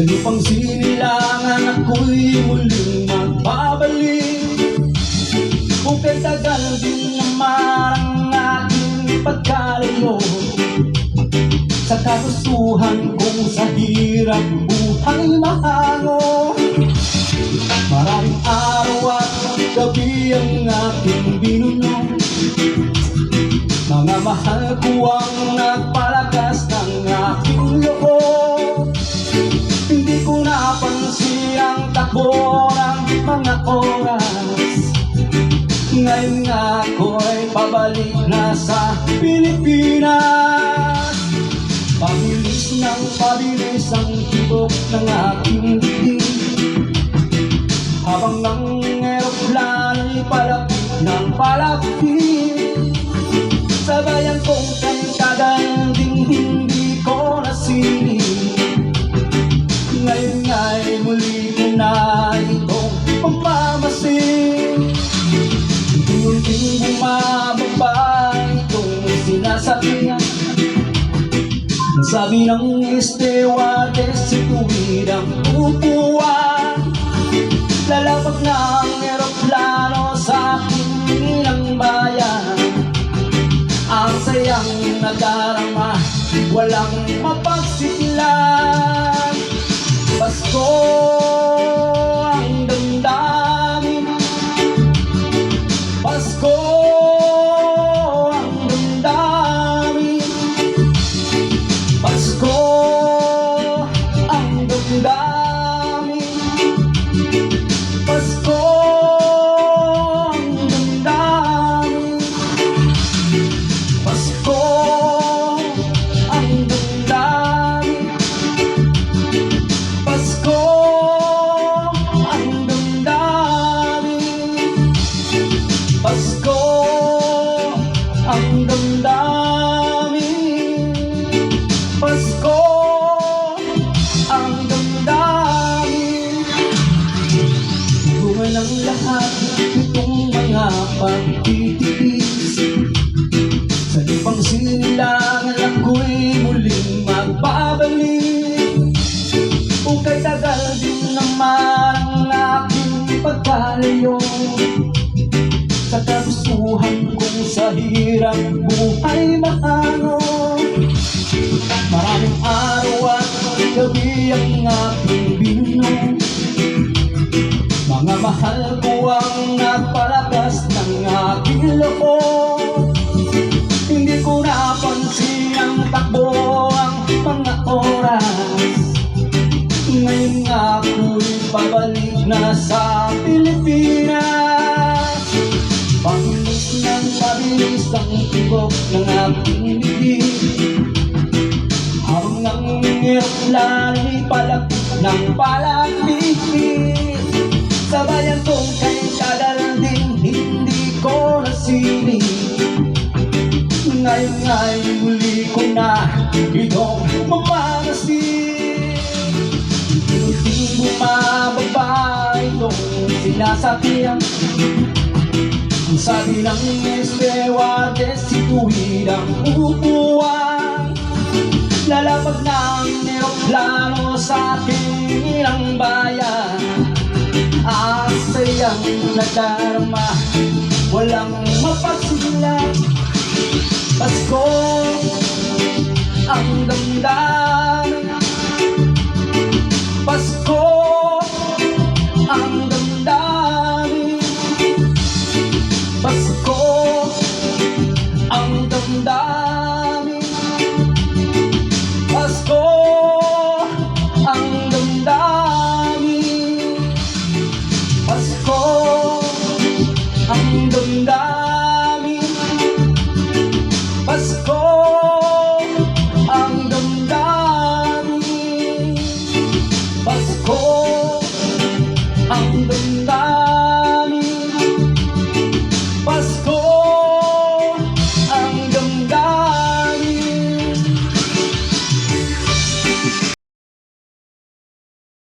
lupang sinilangan ako'y muling magbabalik. Kung kay tagal din naman ang aking pagkalayo sa kagustuhan kong sa hirap buhay mahango. Maraming araw at gabi ang aking binunong, mga mahal ko ang nagpalakas ng aking loob. Hindi ko napansin ang takbo ng mga oras. Ngayon nga ako'y pabalik na sa Pilipinas. Pabilis ng pabilis ang tibok ng aking dibdib, habang ng eroplano'y palapit ng palapit. Sabayan kong kay tagal ding hindi ko nasilip. Ngayon nga'y muli ko na itong pagmamasid. Unti-unting bumababa itong sinasabihan. Sabi ng stewardess sa tuwid ang upuan, lalapag na ang eroplano sa aking ng bayan. Ang sayang nadarama, walang mapagsikilan. Pasko ang damdamin, Pasko ang damdamin, Pasko ang damdamin, Pasko ang damdamin, Pasko ang damdamin, Pasko ang damdamin, Pasko ang damdamin, Pasko ang damdamin. Bunga ng lahat itong mga pagtitiis, sa lupang sinilangan ako'y muling magbabalik. Kung kay tagal din naman ang aking pagkalayo sa kagustuhan kong sa hirap buhay mahango. Maraming araw at gabi ang aking binunong, mga mahal ko ang nagpalakas ng aking loob. Hindi ko napansin ang takbo ang mga oras. Ngayon nga ako'y pabalik na sa Pilipinas. Pabilis ng pabilis ang tibok ng aking dibdib, habang ng eroplano'y palapit ng palapit. Sabayan kong kay tagal din hindi ko nasilip. Ngayon nga'y muli ko na itong mamamasid. Unti-unting bumababa itong sinasabihan. Ang sabi ng stewardess sa tuwid ang upuan, lalapag ng eroplano sa aking ng bayan. Ang sayang nadarama, walang mapagsigilan. Pasko ang damdamin, Pasko ang damdamin, Pasko ang damdamin, Pasko ang damdamin, Pasko ang damdamin, Pasko ang damdamin, Pasko ang damdamin.